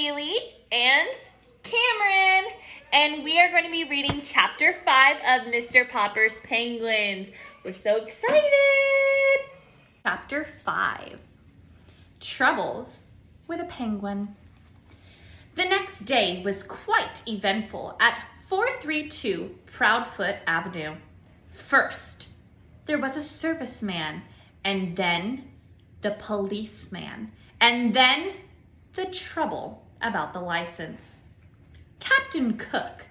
Haley and Cameron, and we are going to be reading Chapter 5 of Mr. Popper's Penguins. We're so excited! Chapter 5, Troubles with a Penguin. The next day was quite eventful at 432 Proudfoot Avenue. First, there was a serviceman, and then the policeman, and then the trouble about the license. Captain Cook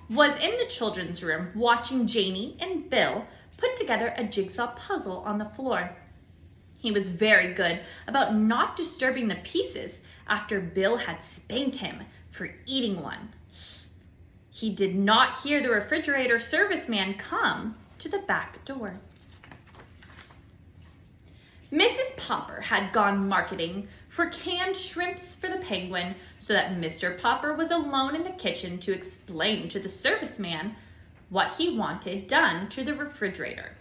was in the children's room watching Janie and Bill put together a jigsaw puzzle on the floor. He was very good about not disturbing the pieces after Bill had spanked him for eating one. He did not hear the refrigerator serviceman come to the back door. Mrs. Popper had gone marketing for canned shrimps for the Penguin so that Mr. Popper was alone in the kitchen to explain to the serviceman what he wanted done to the refrigerator.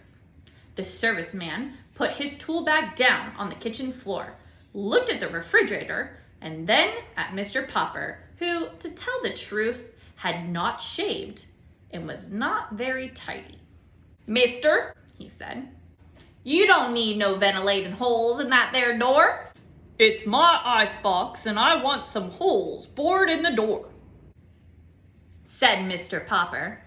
The serviceman put his tool bag down on the kitchen floor, looked at the refrigerator, and then at Mr. Popper, who, to tell the truth, had not shaved and was not very tidy. "Mister," he said, "you don't need no ventilating holes in that there door." "It's my icebox and I want some holes bored in the door," said Mr. Popper.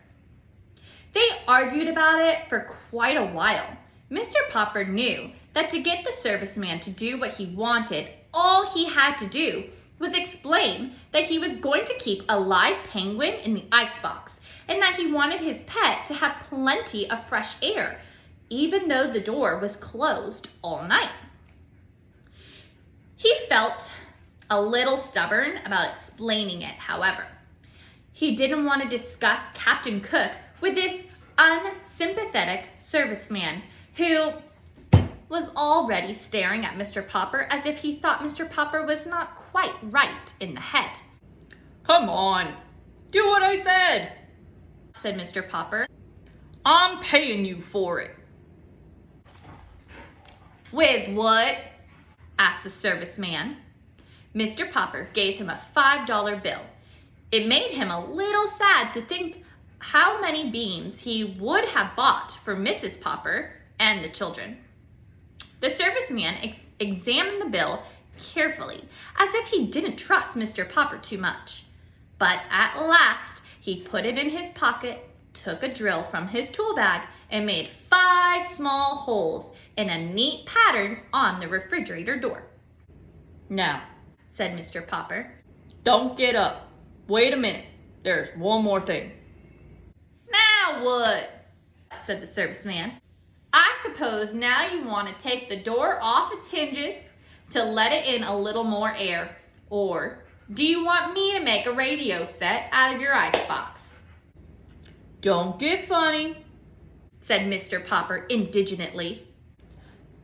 They argued about it for quite a while. Mr. Popper knew that to get the serviceman to do what he wanted, all he had to do was explain that he was going to keep a live penguin in the icebox and that he wanted his pet to have plenty of fresh air, even though the door was closed all night. He felt a little stubborn about explaining it, however. He didn't want to discuss Captain Cook with this unsympathetic serviceman who was already staring at Mr. Popper as if he thought Mr. Popper was not quite right in the head. "Come on, do what I said," said Mr. Popper. "I'm paying you for it." "With what?" asked the serviceman. Mr. Popper gave him a $5 bill. It made him a little sad to think how many beans he would have bought for Mrs. Popper and the children. The serviceman examined the bill carefully, as if he didn't trust Mr. Popper too much. But at last, he put it in his pocket, took a drill from his tool bag, and made 5 small holes in a neat pattern on the refrigerator door. "Now," said Mr. Popper, "don't get up. Wait a minute. There's one more thing." "Now what?" said the serviceman. "I suppose now you want to take the door off its hinges to let it in a little more air. Or do you want me to make a radio set out of your icebox?" "Don't get funny," said Mr. Popper indignantly.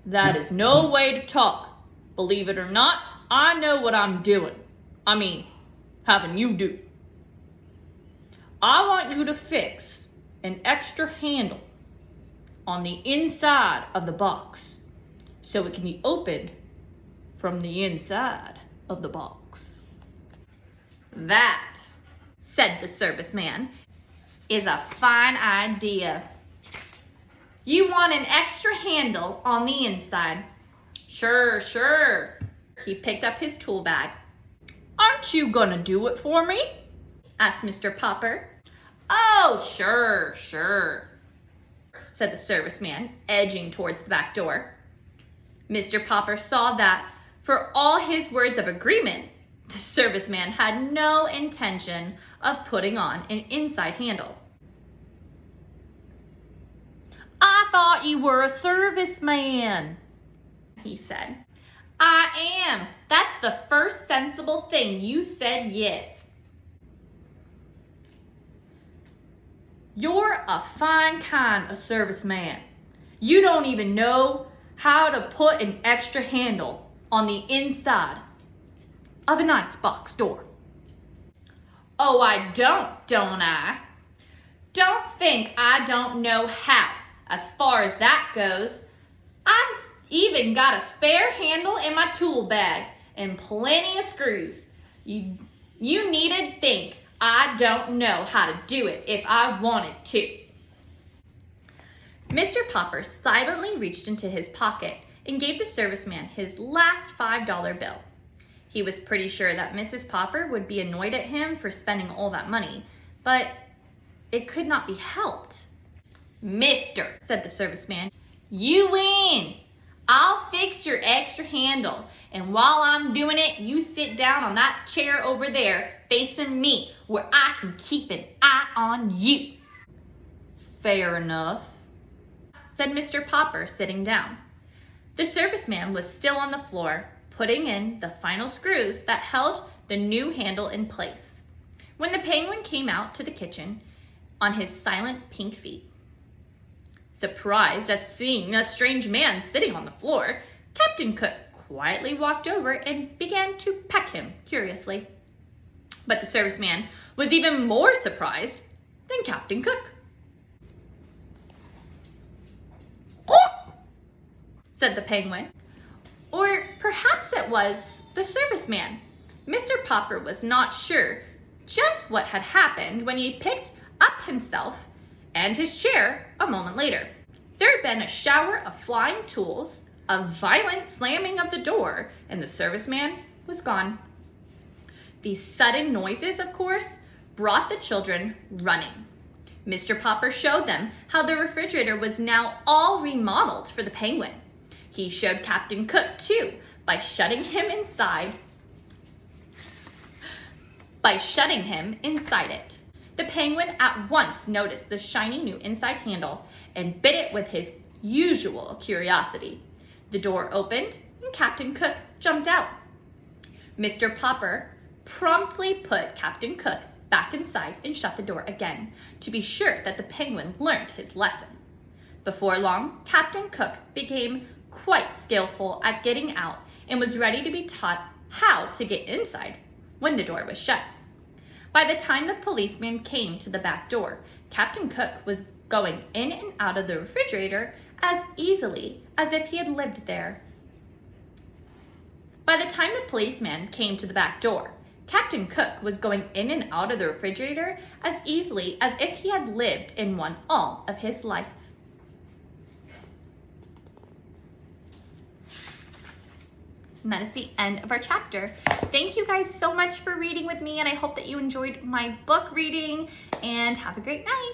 "That is no way to talk. Believe it or not, I know what I'm doing. Having you do. I want you to fix an extra handle on the inside of the box so it can be opened from the inside of the box." "That," said the serviceman, "is a fine idea. You want an extra handle on the inside." Sure. He picked up his tool bag. "Aren't you gonna do it for me?" asked Mr. Popper. "Oh, sure, said the serviceman, edging towards the back door. Mr. Popper saw that, for all his words of agreement, the serviceman had no intention of putting on an inside handle. "I thought you were a serviceman," he said. "I am. That's the first sensible thing you said yet." "You're a fine kind of serviceman. You don't even know how to put an extra handle on the inside of an icebox door." "Oh, I don't I? Don't think I don't know how, as far as that goes. I've even got a spare handle in my tool bag and plenty of screws. You needn't think I don't know how to do it if I wanted to. Mr. Popper silently reached into his pocket and gave the serviceman his last $5 bill. He was pretty sure that Mrs. Popper would be annoyed at him for spending all that money, but it could not be helped. "Mister," said the serviceman, "you win. I'll fix your extra handle, and while I'm doing it, you sit down on that chair over there facing me where I can keep an eye on you." "Fair enough," said Mr. Popper, sitting down. The serviceman was still on the floor, putting in the final screws that held the new handle in place, when the penguin came out to the kitchen on his silent pink feet. Surprised at seeing a strange man sitting on the floor, Captain Cook quietly walked over and began to peck him curiously. But the serviceman was even more surprised than Captain Cook. Said the penguin. Or perhaps it was the serviceman. Mr. Popper was not sure just what had happened when he picked up himself and his chair a moment later. There had been a shower of flying tools, a violent slamming of the door, and the serviceman was gone. These sudden noises, of course, brought the children running. Mr. Popper showed them how the refrigerator was now all remodeled for the penguin. He showed Captain Cook, too, by shutting him inside it. The penguin at once noticed the shiny new inside handle and bit it with his usual curiosity. The door opened and Captain Cook jumped out. Mr. Popper promptly put Captain Cook back inside and shut the door again to be sure that the penguin learned his lesson. Before long, Captain Cook became quite skillful at getting out and was ready to be taught how to get inside when the door was shut. By the time the policeman came to the back door, Captain Cook was going in and out of the refrigerator as easily as if he had lived there. By the time the policeman came to the back door, Captain Cook was going in and out of the refrigerator as easily as if he had lived in one all of his life. And that is the end of our chapter. Thank you guys so much for reading with me, and I hope that you enjoyed my book reading, and have a great night.